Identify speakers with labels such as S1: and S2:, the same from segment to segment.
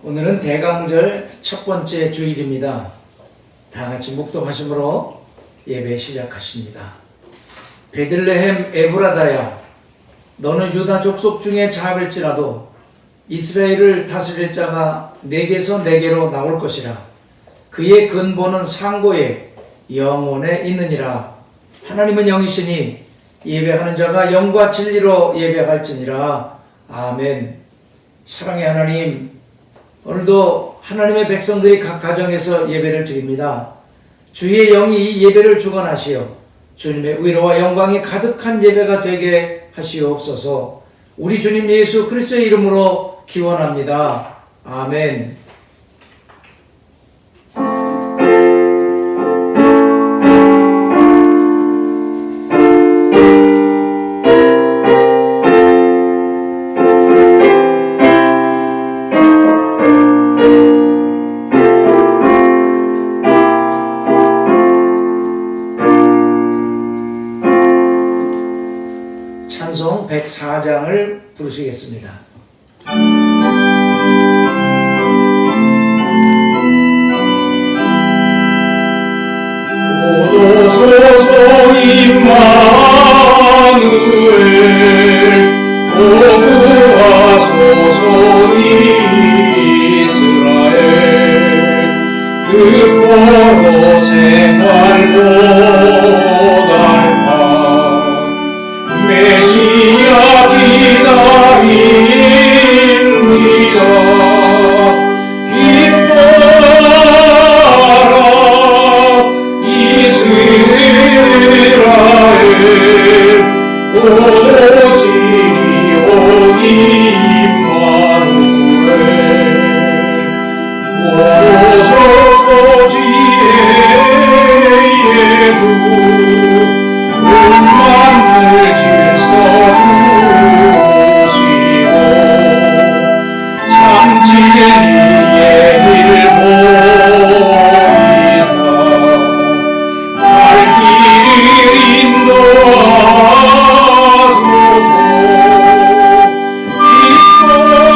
S1: 오늘은 대강절 첫 번째 주일입니다. 다 같이 묵독하심으로 예배 시작하십니다. 베들레헴 에브라다야, 너는 유다 족속 중에 작을지라도 이스라엘을 다스릴 자가 내게서 내게로 나올 것이라. 그의 근본은 상고에 영혼에 있느니라. 하나님은 영이시니 예배하는 자가 영과 진리로 예배할지니라. 아멘. 사랑의 하나님, 오늘도 하나님의 백성들이 각 가정에서 예배를 드립니다. 주의 영이 이 예배를 주관하시어 주님의 위로와 영광이 가득한 예배가 되게 하시옵소서. 우리 주님 예수 그리스도의 이름으로 기원합니다. 아멘. 찬송 104장을 부르시겠습니다.
S2: 오소서 임마누엘 보구하소서 이스라엘 그 포로 생활 고달파 메시아 기다립니다. 기뻐라 이스라엘 오시오 임마누엘 오소서 지혜의 주 만물 질서 주시고 참지혜의 길 보이사 갈 길을 인도하소서. 기뻐라 이스라엘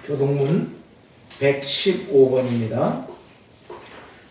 S1: 교동문 115번입니다.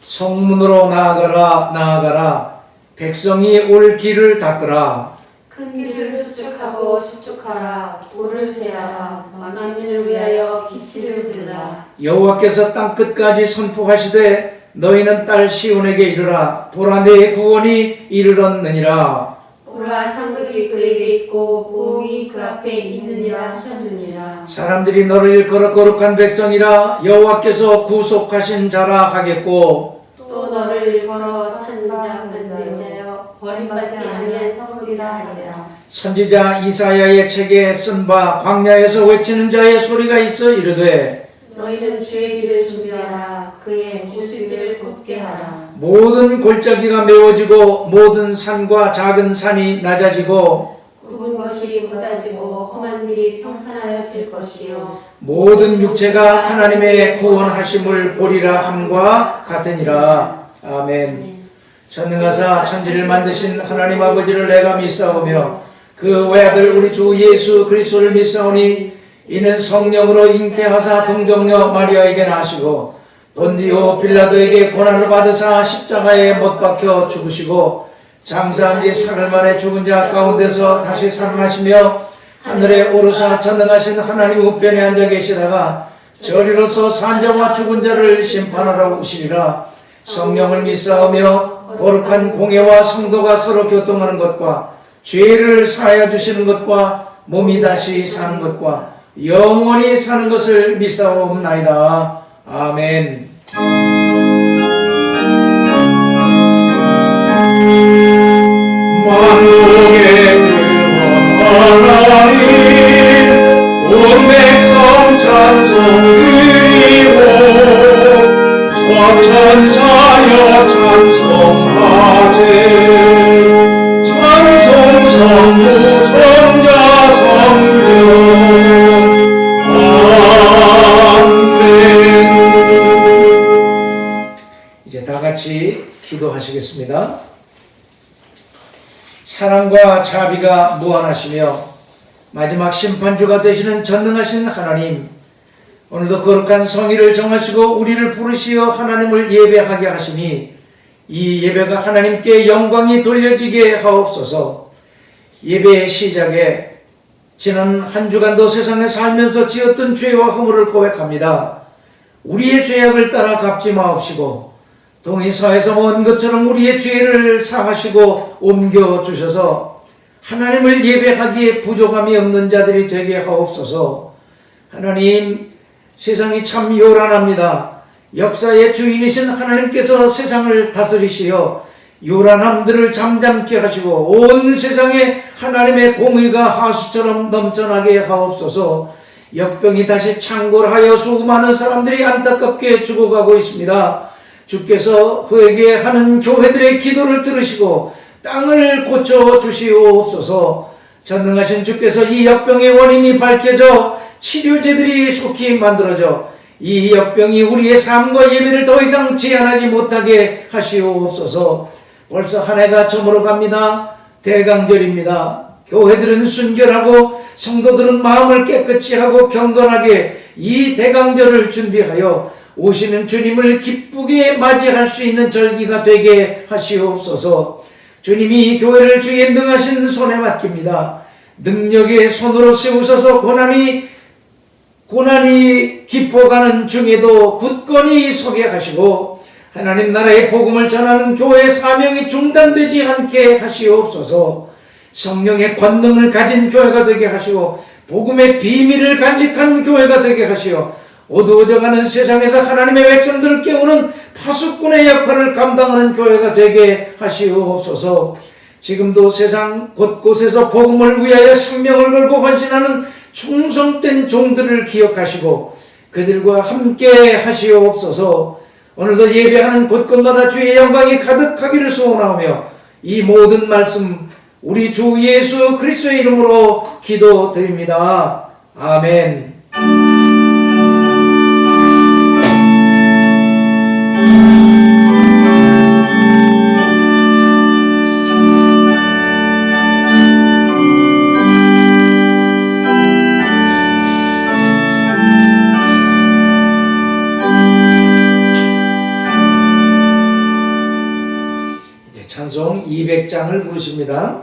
S1: 성문으로 나아가라 나아가라, 백성이 올 길을 닦으라.
S3: 큰 길을 수축하고 수축하라. 돌을 세하라. 만민을 위하여 기치를 들라.
S1: 여호와께서 땅 끝까지 선포하시되 너희는 딸 시온에게 이르라. 보라, 내 구원이 이르렀느니라.
S3: 보라, 상급이 그에게 있고 보응이 그 앞에 있느니라 하셨느니라.
S1: 사람들이 너를 일컬어 거룩한 백성이라 여호와께서 구속하신 자라 하겠고,
S3: 또 너를 일컬어 찾는 자 받는 자여 버림받지 아니한 성읍이라 하리라.
S1: 선지자 이사야의 책에 쓴 바 광야에서 외치는 자의 소리가 있어 이르되,
S3: 너희는 주의 길을 준비하라. 그의 모실길을 굳게 하라.
S1: 모든 골짜기가 메워지고 모든 산과 작은 산이 낮아지고
S3: 굽은 것이 곧아지고 험한 길이 평탄하여질 것이요
S1: 모든 육체가 하나님의 구원하심을 보리라 함과 같으니라. 아멘. 전능하사 천지를 만드신 하나님 아버지를 내가 믿사오며 그 외아들 우리 주 예수 그리스도를 믿사오니 이는 성령으로 잉태하사 동정녀 마리아에게 나시고 본디오 빌라도에게 고난을 받으사 십자가에 못 박혀 죽으시고 장사한 지 사흘 만에 죽은 자 가운데서 다시 살아나시며 하늘에 오르사 전능하신 하나님 우편에 앉아 계시다가 저리로서 산자와 죽은 자를 심판하러 오시리라. 성령을 믿사오며 거룩한 공회와 성도가 서로 교통하는 것과 죄를 사하여 주시는 것과 몸이 다시 사는 것과 영원히 사는 것을 믿사옵나이다. 아멘.
S2: 만국의 하나님 온 백성 찬송 드리고 천사여 찬송하세 찬송 성부 성자 성령 아멘.
S1: 이제 다 같이 기도하시겠습니다. 사랑과 자비가 무한하시며 마지막 심판주가 되시는 전능하신 하나님, 오늘도 거룩한 성의를 정하시고 우리를 부르시어 하나님을 예배하게 하시니 이 예배가 하나님께 영광이 돌려지게 하옵소서. 예배의 시작에 지난 한 주간도 세상에 살면서 지었던 죄와 허물을 고백합니다. 우리의 죄악을 따라 갚지 마옵시고 동의서에서 모은 것처럼 우리의 죄를 사하시고 옮겨주셔서 하나님을 예배하기에 부족함이 없는 자들이 되게 하옵소서. 하나님, 세상이 참 요란합니다. 역사의 주인이신 하나님께서 세상을 다스리시어 요란함들을 잠잠케 하시고 온 세상에 하나님의 공의가 하수처럼 넘쳐나게 하옵소서. 역병이 다시 창궐하여 수많은 사람들이 안타깝게 죽어가고 있습니다. 주께서 회개하는 교회들의 기도를 들으시고 땅을 고쳐 주시옵소서. 전능하신 주께서 이 역병의 원인이 밝혀져 치료제들이 속히 만들어져 이 역병이 우리의 삶과 예배를 더 이상 제한하지 못하게 하시옵소서. 벌써 한 해가 저물어 갑니다. 대강절입니다. 교회들은 순결하고 성도들은 마음을 깨끗이 하고 경건하게 이 대강절을 준비하여 오시는 주님을 기쁘게 맞이할 수 있는 절기가 되게 하시옵소서. 주님이 교회를 주의 능하신 손에 맡깁니다. 능력의 손으로 세우셔서 고난이 깊어가는 중에도 굳건히 서게 하시고 하나님 나라의 복음을 전하는 교회의 사명이 중단되지 않게 하시옵소서. 성령의 권능을 가진 교회가 되게 하시고 복음의 비밀을 간직한 교회가 되게 하시어 어두워져가는 세상에서 하나님의 백성들을 깨우는 파수꾼의 역할을 감당하는 교회가 되게 하시옵소서. 지금도 세상 곳곳에서 복음을 위하여 생명을 걸고 헌신하는 충성된 종들을 기억하시고 그들과 함께 하시옵소서. 오늘도 예배하는 곳곳마다 주의 영광이 가득하기를 소원하며 이 모든 말씀 우리 주 예수 그리스도의 이름으로 기도드립니다. 아멘. 찬송 200장을 부르십니다.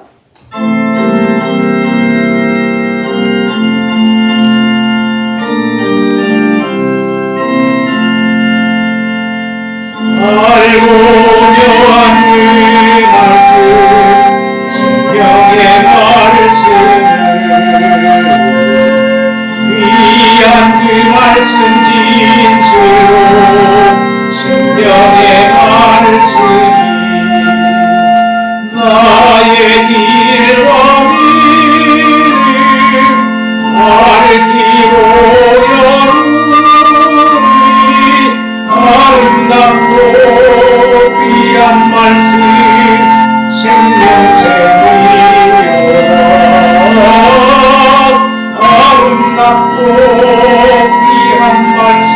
S2: 알고 묘한 그 말씀 생명의 말씀을 귀한 그 말씀 진수로 생명의 말씀이 나의 길과 길을 밝히고 여루니 아름답고 귀한 말씀 생명샘이여 아름답고 귀한 말씀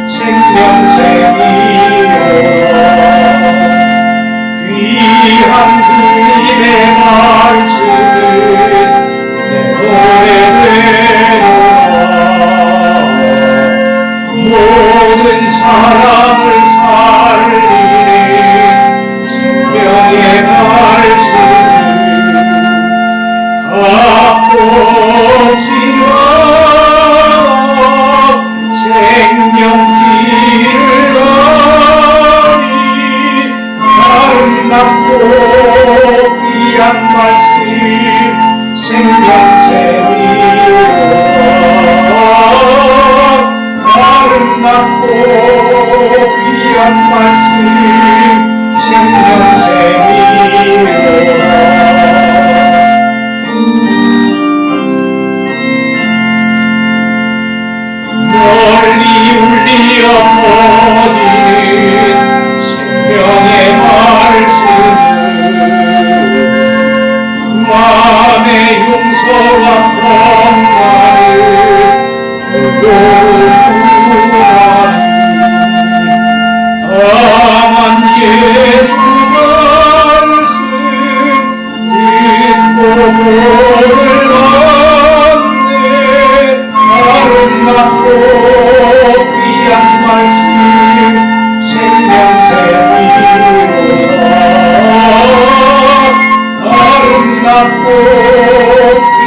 S2: 생명샘이여 귀한 주님의 말씀을 내 노래되노라 모든 사람을 살리는 아름답고 귀한 말씀 생명샘이로다 아름답고 귀한 말씀 생명샘이로다 널리 울리어 퍼지는 생명의 말씀은 마음의 용서와 평안을 불러주나니 다만 예수 말씀 듣고 보를 안내 아름답고 귀한 말씀 생명샘이로다 아름답고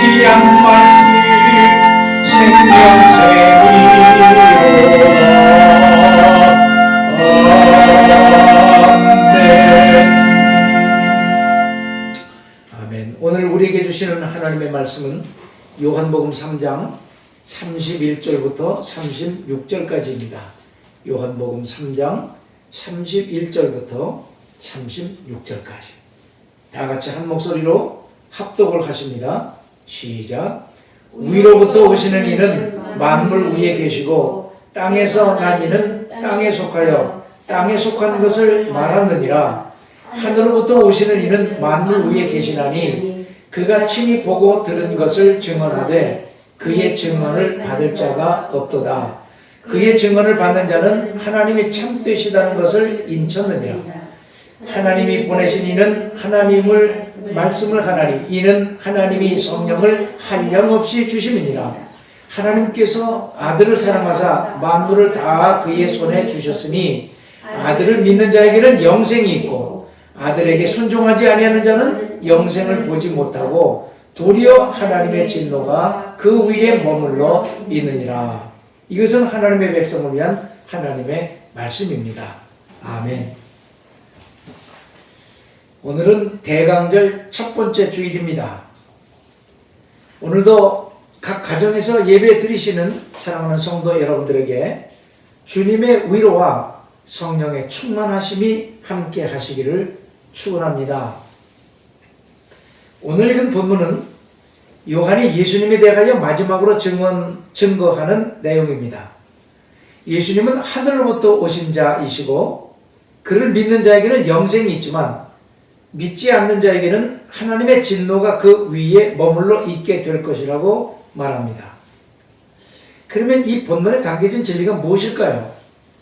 S2: 귀한 말씀 생명샘이로다
S1: 아멘. 오늘 우리에게 주시는 하나님의 말씀은 요한복음 3장 31절부터 36절까지입니다. 요한복음 3장 31절부터 36절까지. 다 같이 한 목소리로 합독을 하십니다. 시작. 위로부터 오시는 이는 만물 위에 계시고 땅에서 난 이는 땅에 속하여 땅에 속한 것을 말하느니라. 하늘로부터 오시는 이는 만물 위에 계시나니 그가 친히 보고 들은 것을 증언하되 그의 증언을 받을 자가 없도다. 그의 증언을 받는 자는 하나님이 참되시다는 것을 인쳤느니라. 하나님이 보내신 이는 하나님을 말씀을 하나니 이는 하나님이 성령을 한량없이 주심이니라. 하나님께서 아들을 사랑하사 만물을 다 그의 손에 주셨으니 아들을 믿는 자에게는 영생이 있고 아들에게 순종하지 아니하는 자는 영생을 보지 못하고 도리어 하나님의 진노가 그 위에 머물러 있느니라. 이것은 하나님의 백성을 위한 하나님의 말씀입니다. 아멘. 오늘은 대강절 첫 번째 주일입니다. 오늘도 각 가정에서 예배 드리시는 사랑하는 성도 여러분들에게 주님의 위로와 성령의 충만하심이 함께 하시기를 축원합니다. 오늘 읽은 본문은 요한이 예수님에 대하여 마지막으로 증거하는 내용입니다. 예수님은 하늘로부터 오신 자이시고 그를 믿는 자에게는 영생이 있지만 믿지 않는 자에게는 하나님의 진노가 그 위에 머물러 있게 될 것이라고 말합니다. 그러면 이 본문에 담겨진 진리가 무엇일까요?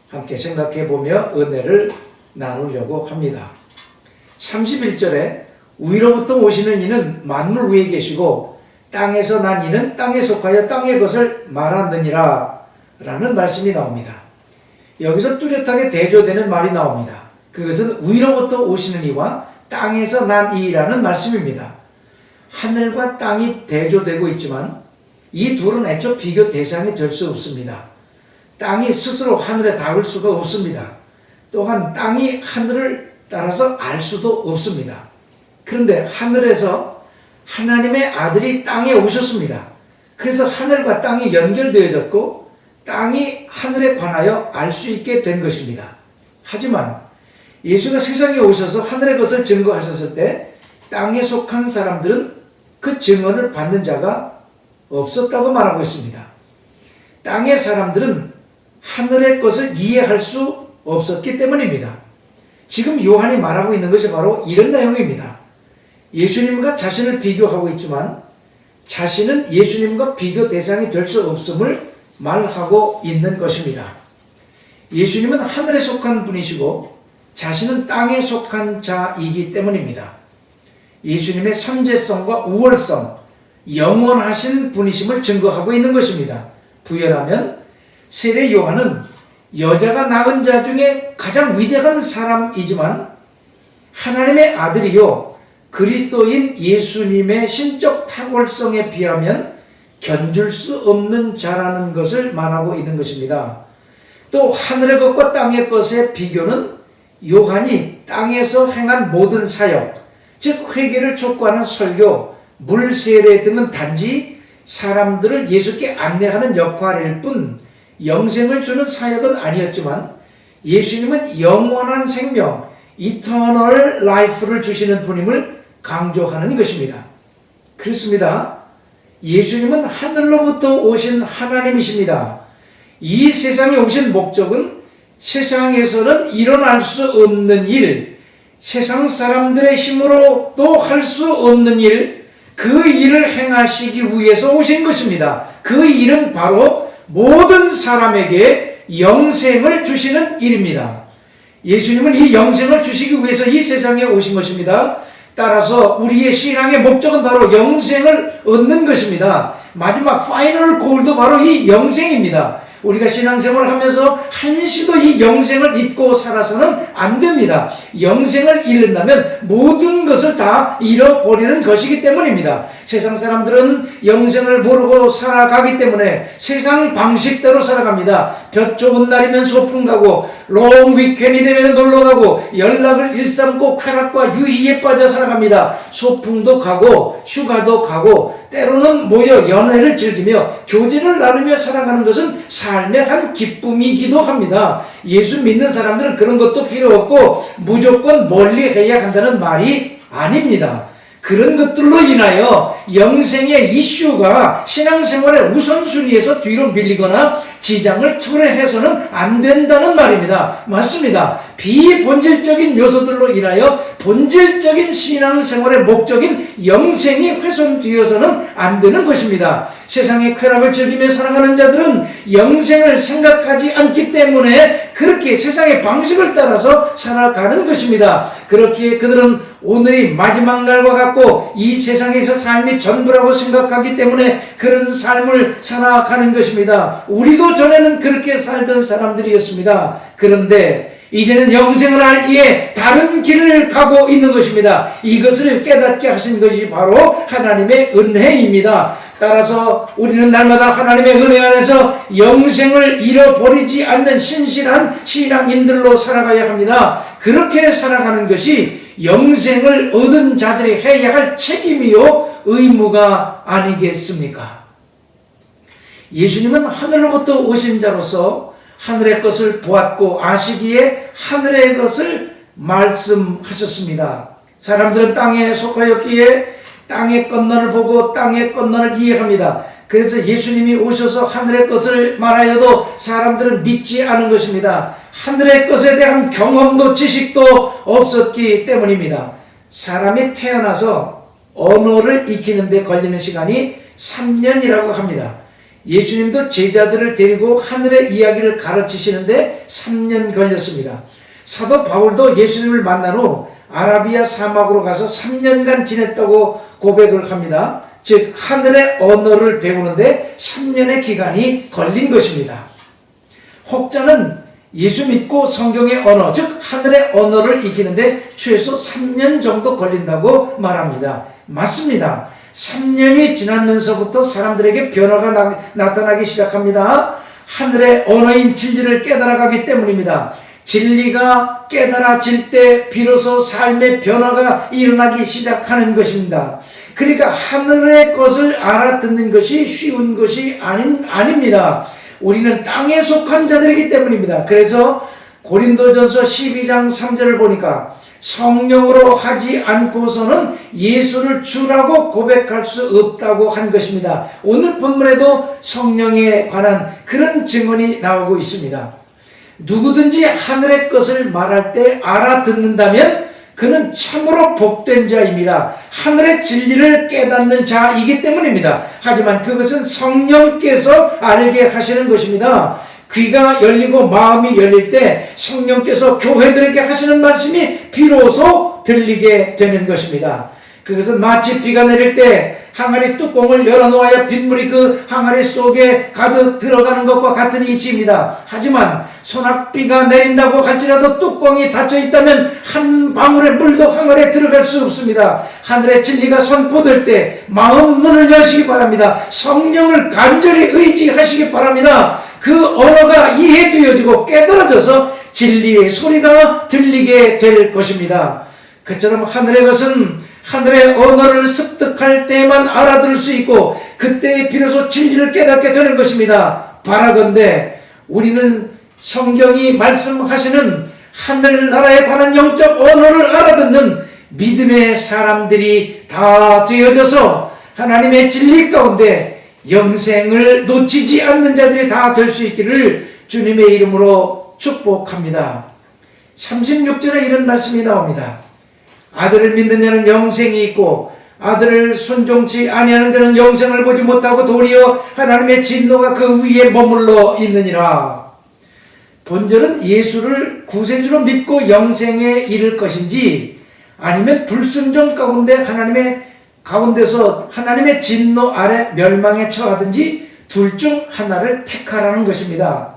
S1: 함께 생각해 보며 은혜를 나누려고 합니다. 31절에 위로부터 오시는 이는 만물 위에 계시고 땅에서 난 이는 땅에 속하여 땅의 것을 말하느니라 라는 말씀이 나옵니다. 여기서 뚜렷하게 대조되는 말이 나옵니다. 그것은 위로부터 오시는 이와 땅에서 난 이라는 말씀입니다. 하늘과 땅이 대조되고 있지만 이 둘은 애초 비교 대상이 될 수 없습니다. 땅이 스스로 하늘에 닿을 수가 없습니다. 또한 땅이 하늘을 따라서 알 수도 없습니다. 그런데 하늘에서 하나님의 아들이 땅에 오셨습니다. 그래서 하늘과 땅이 연결되어졌고 땅이 하늘에 관하여 알 수 있게 된 것입니다. 하지만 예수가 세상에 오셔서 하늘의 것을 증거하셨을 때 땅에 속한 사람들은 그 증언을 받는 자가 없었다고 말하고 있습니다. 땅의 사람들은 하늘의 것을 이해할 수 없었기 때문입니다. 지금 요한이 말하고 있는 것이 바로 이런 내용입니다. 예수님과 자신을 비교하고 있지만 자신은 예수님과 비교 대상이 될 수 없음을 말하고 있는 것입니다. 예수님은 하늘에 속한 분이시고 자신은 땅에 속한 자이기 때문입니다. 예수님의 선제성과 우월성, 영원하신 분이심을 증거하고 있는 것입니다. 부연하면 세례 요한은 여자가 낳은 자 중에 가장 위대한 사람이지만 하나님의 아들이요 그리스도인 예수님의 신적 탁월성에 비하면 견줄 수 없는 자라는 것을 말하고 있는 것입니다. 또 하늘의 것과 땅의 것의 비교는 요한이 땅에서 행한 모든 사역, 즉 회개를 촉구하는 설교, 물세례 등은 단지 사람들을 예수께 안내하는 역할일 뿐 영생을 주는 사역은 아니었지만 예수님은 영원한 생명, 이터널 라이프를 주시는 분임을 강조하는 것입니다. 그렇습니다. 예수님은 하늘로부터 오신 하나님이십니다. 이 세상에 오신 목적은 세상에서는 일어날 수 없는 일, 세상 사람들의 힘으로도 할 수 없는 일, 그 일을 행하시기 위해서 오신 것입니다. 그 일은 바로 모든 사람에게 영생을 주시는 일입니다. 예수님은 이 영생을 주시기 위해서 이 세상에 오신 것입니다. 따라서 우리의 신앙의 목적은 바로 영생을 얻는 것입니다. 마지막 파이널 골도 바로 이 영생입니다. 우리가 신앙생활을 하면서 한시도 이 영생을 잊고 살아서는 안 됩니다. 영생을 잃는다면 모든 것을 다 잃어버리는 것이기 때문입니다. 세상 사람들은 영생을 모르고 살아가기 때문에 세상 방식대로 살아갑니다. 볕 좋은 날이면 소풍 가고 롱 위켄이 되면 놀러 가고 연락을 일삼고 쾌락과 유희에 빠져 살아갑니다. 소풍도 가고 휴가도 가고 때로는 모여 연애를 즐기며 교제를 나누며 살아가는 것은 삶의 한 기쁨이기도 합니다. 예수 믿는 사람들은 그런 것도 필요 없고 무조건 멀리 해야 한다는 말이 아닙니다. 그런 것들로 인하여 영생의 이슈가 신앙생활의 우선순위에서 뒤로 밀리거나 지장을 초래해서는 안 된다는 말입니다. 맞습니다. 비본질적인 요소들로 인하여 본질적인 신앙생활의 목적인 영생이 훼손되어서는 안 되는 것입니다. 세상의 쾌락을 즐기며 살아가는 자들은 영생을 생각하지 않기 때문에 그렇게 세상의 방식을 따라서 살아가는 것입니다. 그렇기에 그들은 오늘이 마지막 날과 같고 이 세상에서 삶이 전부라고 생각하기 때문에 그런 삶을 살아가는 것입니다. 우리도 전에는 그렇게 살던 사람들이었습니다. 그런데 이제는 영생을 알기에 다른 길을 가고 있는 것입니다. 이것을 깨닫게 하신 것이 바로 하나님의 은혜입니다. 따라서 우리는 날마다 하나님의 은혜 안에서 영생을 잃어버리지 않는 신실한 신앙인들로 살아가야 합니다. 그렇게 살아가는 것이 영생을 얻은 자들이 해야 할 책임이요 의무가 아니겠습니까? 예수님은 하늘로부터 오신 자로서 하늘의 것을 보았고 아시기에 하늘의 것을 말씀하셨습니다. 사람들은 땅에 속하였기에 땅의 건너를 보고 땅의 건너를 이해합니다. 그래서 예수님이 오셔서 하늘의 것을 말하여도 사람들은 믿지 않은 것입니다. 하늘의 것에 대한 경험도 지식도 없었기 때문입니다. 사람이 태어나서 언어를 익히는 데 걸리는 시간이 3년이라고 합니다. 예수님도 제자들을 데리고 하늘의 이야기를 가르치시는데 3년 걸렸습니다. 사도 바울도 예수님을 만난 후 아라비아 사막으로 가서 3년간 지냈다고 고백을 합니다. 즉 하늘의 언어를 배우는데 3년의 기간이 걸린 것입니다. 혹자는 예수 믿고 성경의 언어, 즉 하늘의 언어를 익히는데 최소 3년 정도 걸린다고 말합니다. 맞습니다. 3년이 지나면서부터 사람들에게 변화가 나타나기 시작합니다. 하늘의 언어인 진리를 깨달아가기 때문입니다. 진리가 깨달아질 때 비로소 삶의 변화가 일어나기 시작하는 것입니다. 그러니까 하늘의 것을 알아듣는 것이 쉬운 것이 아닙니다. 우리는 땅에 속한 자들이기 때문입니다. 그래서 고린도전서 12장 3절을 보니까 성령으로 하지 않고서는 예수를 주라고 고백할 수 없다고 한 것입니다. 오늘 본문에도 성령에 관한 그런 증언이 나오고 있습니다. 누구든지 하늘의 것을 말할 때 알아듣는다면 그는 참으로 복된 자입니다. 하늘의 진리를 깨닫는 자이기 때문입니다. 하지만 그것은 성령께서 알게 하시는 것입니다. 귀가 열리고 마음이 열릴 때 성령께서 교회들에게 하시는 말씀이 비로소 들리게 되는 것입니다. 그것은 마치 비가 내릴 때 항아리 뚜껑을 열어놓아야 빗물이 그 항아리 속에 가득 들어가는 것과 같은 이치입니다. 하지만 소낙비가 내린다고 할지라도 뚜껑이 닫혀 있다면 한 방울의 물도 항아리에 들어갈 수 없습니다. 하늘의 진리가 선포될 때 마음 문을 여시기 바랍니다. 성령을 간절히 의지하시기 바랍니다. 그 언어가 이해되어지고 깨달아져서 진리의 소리가 들리게 될 것입니다. 그처럼 하늘의 것은 하늘의 언어를 습득할 때만 알아들을 수 있고 그때 비로소 진리를 깨닫게 되는 것입니다. 바라건대 우리는 성경이 말씀하시는 하늘나라에 관한 영적 언어를 알아듣는 믿음의 사람들이 다 되어져서 하나님의 진리 가운데 영생을 놓치지 않는 자들이 다 될 수 있기를 주님의 이름으로 축복합니다. 36절에 이런 말씀이 나옵니다. 아들을 믿는 자는 영생이 있고 아들을 순종치 아니하는 자는 영생을 보지 못하고 도리어 하나님의 진노가 그 위에 머물러 있느니라. 본절은 예수를 구세주로 믿고 영생에 이를 것인지 아니면 불순종 가운데 하나님의 가운데서 하나님의 진노 아래 멸망에 처하든지 둘 중 하나를 택하라는 것입니다.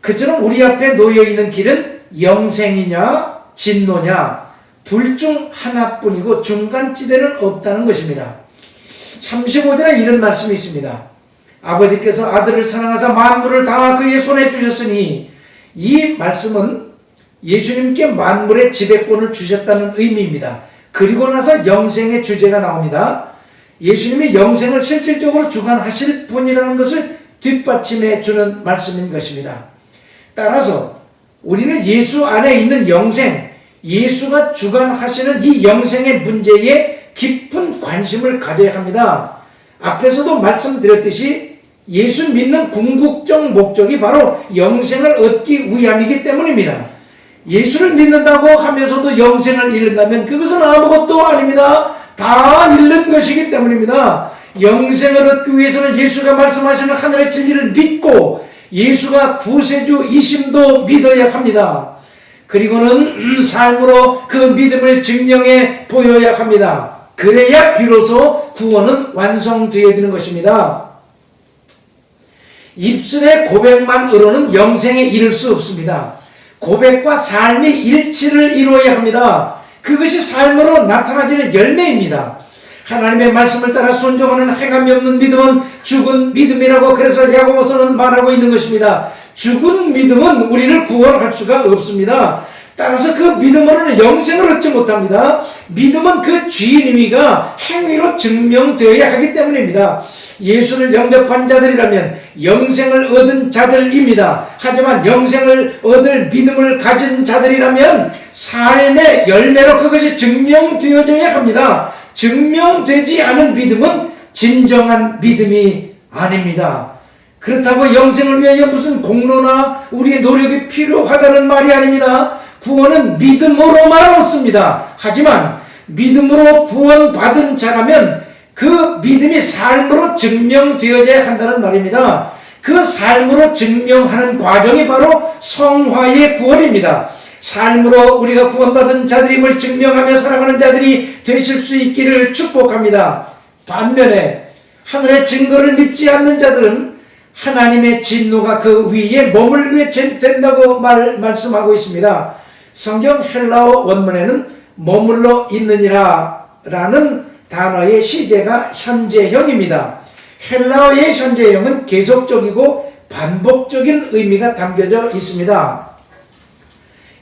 S1: 그처럼 우리 앞에 놓여있는 길은 영생이냐 진노냐 둘 중 하나뿐이고 중간지대는 없다는 것입니다. 35절에 이런 말씀이 있습니다. 아버지께서 아들을 사랑하사 만물을 다 그의 손에 주셨으니 이 말씀은 예수님께 만물의 지배권을 주셨다는 의미입니다. 그리고 나서 영생의 주제가 나옵니다. 예수님이 영생을 실질적으로 주관하실 분이라는 것을 뒷받침해 주는 말씀인 것입니다. 따라서 우리는 예수 안에 있는 영생, 예수가 주관하시는 이 영생의 문제에 깊은 관심을 가져야 합니다. 앞에서도 말씀드렸듯이 예수 믿는 궁극적 목적이 바로 영생을 얻기 위함이기 때문입니다. 예수를 믿는다고 하면서도 영생을 잃는다면 그것은 아무것도 아닙니다. 다 잃는 것이기 때문입니다. 영생을 얻기 위해서는 예수가 말씀하시는 하늘의 진리를 믿고 예수가 구세주이심도 믿어야 합니다. 그리고는 삶으로 그 믿음을 증명해 보여야 합니다. 그래야 비로소 구원은 완성되어야 되는 것입니다. 입술의 고백만으로는 영생에 이를 수 없습니다. 고백과 삶이 일치를 이루어야 합니다. 그것이 삶으로 나타나지는 열매입니다. 하나님의 말씀을 따라 순종하는 행함이 없는 믿음은 죽은 믿음이라고 그래서 야고보서는 말하고 있는 것입니다. 죽은 믿음은 우리를 구원할 수가 없습니다. 따라서 그 믿음으로는 영생을 얻지 못합니다. 믿음은 그 주인임이가 행위로 증명되어야 하기 때문입니다. 예수를 영접한 자들이라면 영생을 얻은 자들입니다. 하지만 영생을 얻을 믿음을 가진 자들이라면 삶의 열매로 그것이 증명되어져야 합니다. 증명되지 않은 믿음은 진정한 믿음이 아닙니다. 그렇다고 영생을 위하여 무슨 공로나 우리의 노력이 필요하다는 말이 아닙니다. 구원은 믿음으로만 얻습니다. 하지만 믿음으로 구원받은 자라면 그 믿음이 삶으로 증명되어야 한다는 말입니다. 그 삶으로 증명하는 과정이 바로 성화의 구원입니다. 삶으로 우리가 구원받은 자들임을 증명하며 살아가는 자들이 되실 수 있기를 축복합니다. 반면에 하늘의 증거를 믿지 않는 자들은 하나님의 진노가 그 위에 머물게 된다고 말씀하고 있습니다. 성경 헬라어 원문에는 머물러 있느니라 라는 단어의 시제가 현재형입니다. 헬라어의 현재형은 계속적이고 반복적인 의미가 담겨져 있습니다.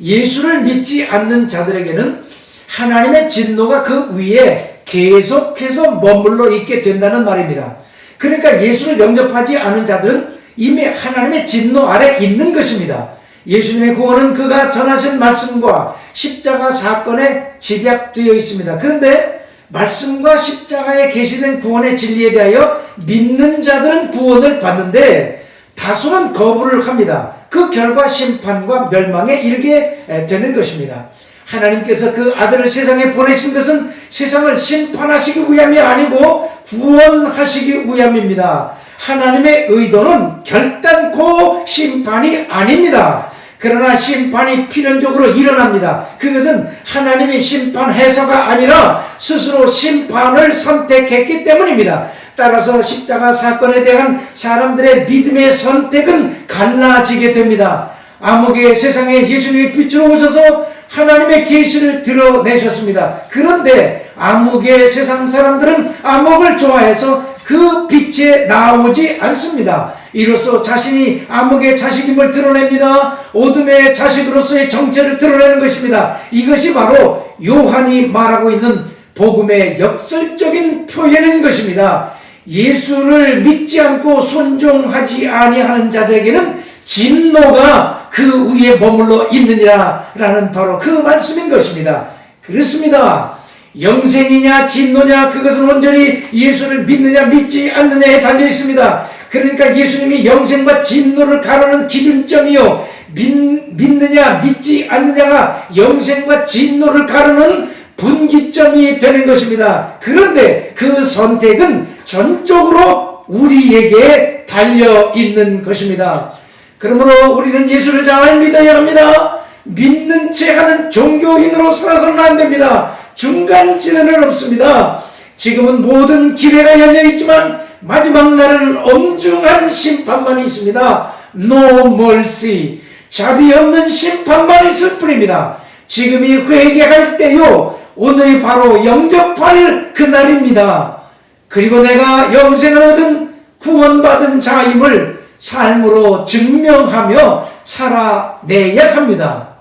S1: 예수를 믿지 않는 자들에게는 하나님의 진노가 그 위에 계속해서 머물러 있게 된다는 말입니다. 그러니까 예수를 영접하지 않은 자들은 이미 하나님의 진노 아래 있는 것입니다. 예수님의 구원은 그가 전하신 말씀과 십자가 사건에 집약되어 있습니다. 그런데 말씀과 십자가에 계시된 구원의 진리에 대하여 믿는 자들은 구원을 받는데 다수는 거부를 합니다. 그 결과 심판과 멸망에 이르게 되는 것입니다. 하나님께서 그 아들을 세상에 보내신 것은 세상을 심판하시기 위함이 아니고 구원하시기 위함입니다. 하나님의 의도는 결단코 심판이 아닙니다. 그러나 심판이 필연적으로 일어납니다. 그것은 하나님이 심판해서가 아니라 스스로 심판을 선택했기 때문입니다. 따라서 십자가 사건에 대한 사람들의 믿음의 선택은 갈라지게 됩니다. 암흑의 세상에 예수님이 빛으로 오셔서 하나님의 계시를 드러내셨습니다. 그런데 암흑의 세상 사람들은 암흑을 좋아해서 그 빛에 나오지 않습니다. 이로써 자신이 암흑의 자식임을 드러냅니다. 어둠의 자식으로서의 정체를 드러내는 것입니다. 이것이 바로 요한이 말하고 있는 복음의 역설적인 표현인 것입니다. 예수를 믿지 않고 순종하지 아니하는 자들에게는 진노가 그 위에 머물러 있느니라 라는 바로 그 말씀인 것입니다. 그렇습니다. 영생이냐 진노냐 그것은 온전히 예수를 믿느냐 믿지 않느냐에 달려 있습니다. 그러니까 예수님이 영생과 진노를 가르는 기준점이요, 믿느냐 믿지 않느냐가 영생과 진노를 가르는 분기점이 되는 것입니다. 그런데 그 선택은 전적으로 우리에게 달려 있는 것입니다. 그러므로 우리는 예수를 잘 믿어야 합니다. 믿는 채 하는 종교인으로 살아서는 안 됩니다. 중간지대는 없습니다. 지금은 모든 기회가 열려 있지만 마지막 날에는 엄중한 심판만 있습니다. No mercy, 자비 없는 심판만 있을 뿐입니다. 지금이 회개할 때요, 오늘이 바로 영접할 그날입니다. 그리고 내가 영생을 얻은 구원받은 자임을 삶으로 증명하며 살아내야 합니다.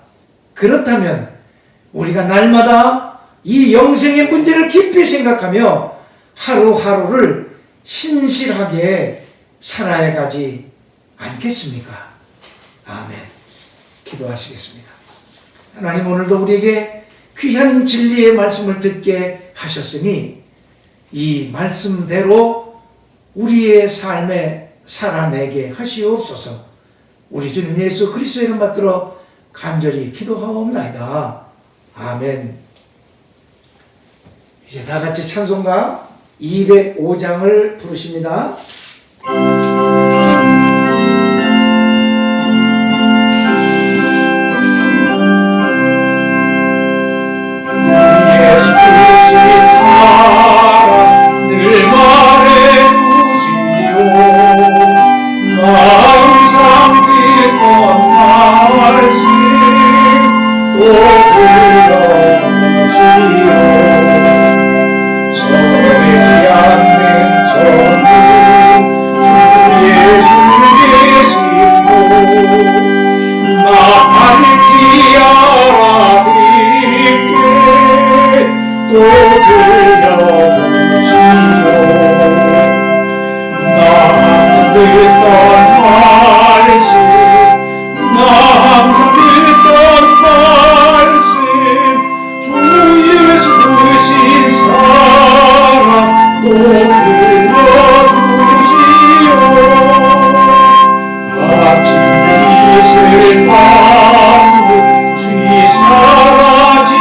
S1: 그렇다면 우리가 날마다 이 영생의 문제를 깊이 생각하며 하루하루를 신실하게 살아야 가지 않겠습니까? 아멘. 기도하시겠습니다. 하나님, 오늘도 우리에게 귀한 진리의 말씀을 듣게 하셨으니 이 말씀대로 우리의 삶에 살아내게 하시옵소서. 우리 주님 예수 그리스도의 이름 받들어 간절히 기도하옵나이다. 아멘. 이제 다 같이 찬송가 205장을 부르십니다.
S2: 예수 그리스도의 사랑 늘 말해주시오. 항상 듣던 말씀 또 들려주시오. 전하지 않는 전부 주 예수 계시고 나 밝히 알아듣게 또 들려주시오. 나 항상 듣던 말씀, 나 항상 듣던 말씀, 주 예수 크신 사랑 또 들려주시오. 아침 이슬 방금 주의 사라진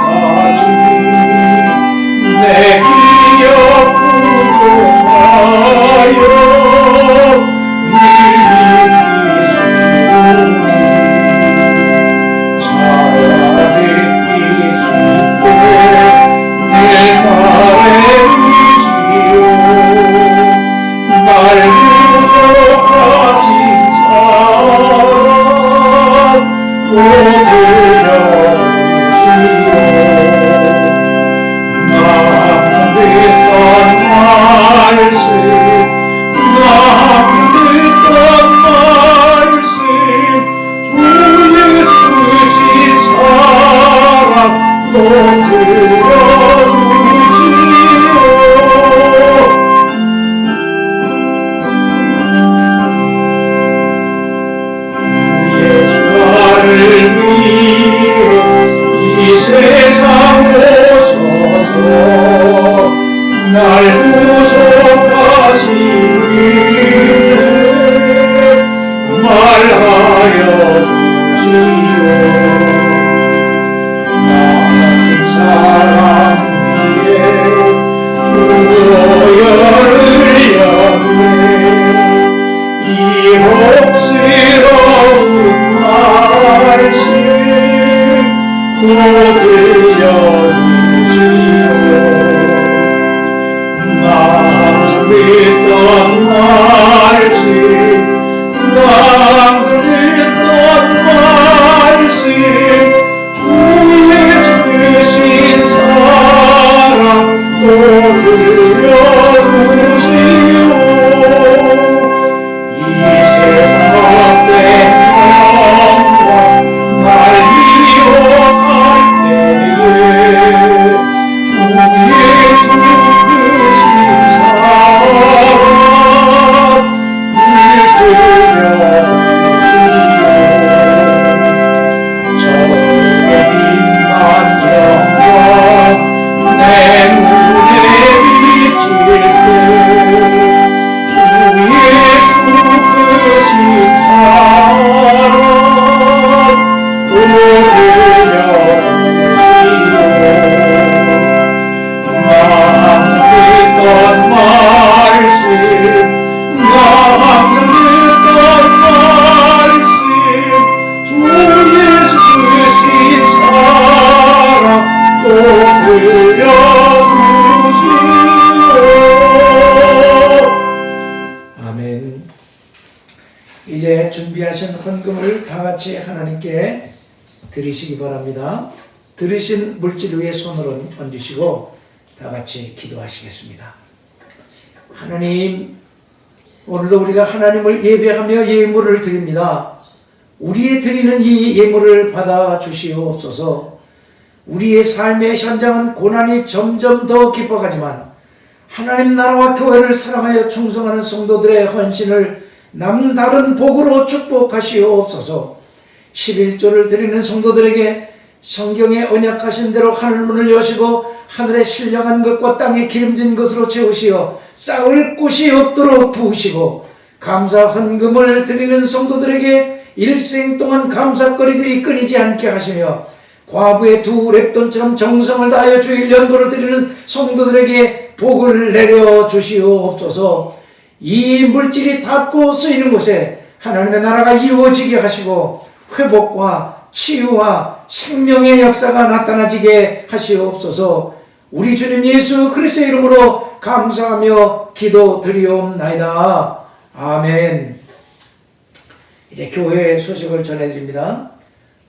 S2: 가슴 내 기억 구동하여 들려주시오.
S1: 아멘. 이제 준비하신 헌금을 다 같이 하나님께 드리시기 바랍니다. 들으신 물질 위에 손을 얹으시고 다 같이 기도하시겠습니다. 하나님, 오늘도 우리가 하나님을 예배하며 예물을 드립니다. 우리의 드리는 이 예물을 받아 주시옵소서. 우리의 삶의 현장은 고난이 점점 더 깊어가지만 하나님 나라와 교회를 사랑하여 충성하는 성도들의 헌신을 남다른 복으로 축복하시옵소서. 11조를 드리는 성도들에게 성경에 언약하신 대로 하늘문을 여시고 하늘에 신령한 것과 땅에 기름진 것으로 채우시어 쌓을 곳이 없도록 부으시고, 감사 헌금을 드리는 성도들에게 일생 동안 감사거리들이 끊이지 않게 하시며, 과부의 2렙돈처럼 정성을 다하여 주일 연도를 드리는 성도들에게 복을 내려 주시옵소서. 이 물질이 닿고 쓰이는 곳에 하나님의 나라가 이루어지게 하시고 회복과 치유와 생명의 역사가 나타나지게 하시옵소서. 우리 주님 예수 그리스도의 이름으로 감사하며 기도드리옵나이다. 아멘. 이제 교회 소식을 전해드립니다.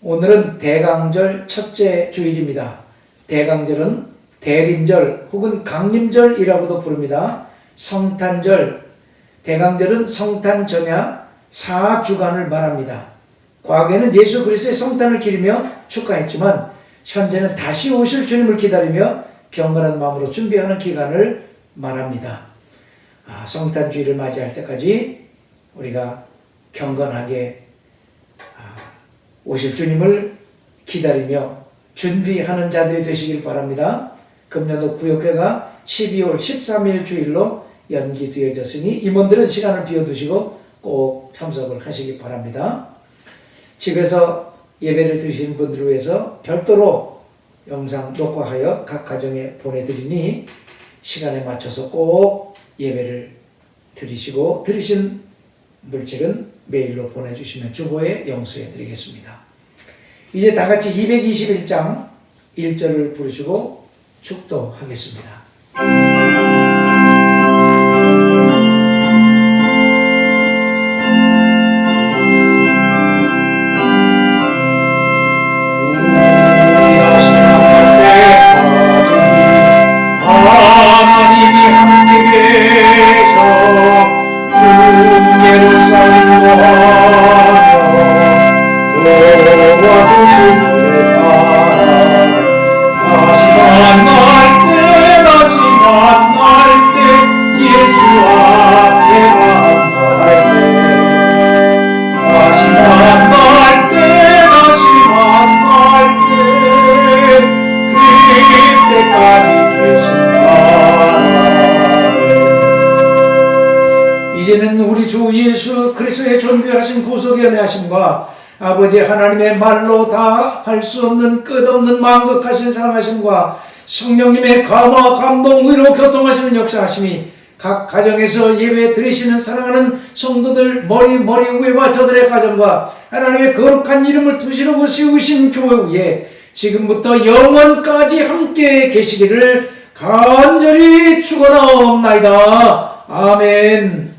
S1: 오늘은 대강절 첫째 주일입니다. 대강절은 대림절 혹은 강림절이라고도 부릅니다. 성탄절, 대강절은 성탄 전야 4주간을 말합니다. 과거에는 예수 그리스도의 성탄을 기리며 축하했지만 현재는 다시 오실 주님을 기다리며 경건한 마음으로 준비하는 기간을 말합니다. 성탄주의를 맞이할 때까지 우리가 경건하게 오실 주님을 기다리며 준비하는 자들이 되시길 바랍니다. 금년도 구역회가 12월 13일 주일로 연기되어졌으니 임원들은 시간을 비워두시고 꼭 참석을 하시기 바랍니다. 집에서 예배를 드리시는 분들을 위해서 별도로 영상 녹화하여 각 가정에 보내드리니 시간에 맞춰서 꼭 예배를 드리시고, 드리신 물질은 메일로 보내주시면 주보에 영수해 드리겠습니다. 이제 다 같이 221장 1절을 부르시고 축도하겠습니다.
S2: 하나님이 함께 계셔 예루살렘 도와주시기를 바라. 다시 만날 때 예수 앞에 만날 때, 다시 만날 때 그때까지 계신다.
S1: 이제는 우리 주 예수 그리스도의 존귀하신 구속의 은혜하심과 아버지 하나님의 말로 다 할 수 없는 끝없는 만극하신 사랑하심과 성령님의 감화 감동 위로 교통하시는 역사하심이 각 가정에서 예배 드리시는 사랑하는 성도들 머리 위와 저들의 가정과 하나님의 거룩한 이름을 두시려고 세우신 교회 위에 지금부터 영원까지 함께 계시기를 간절히 축원하옵나이다. 아멘.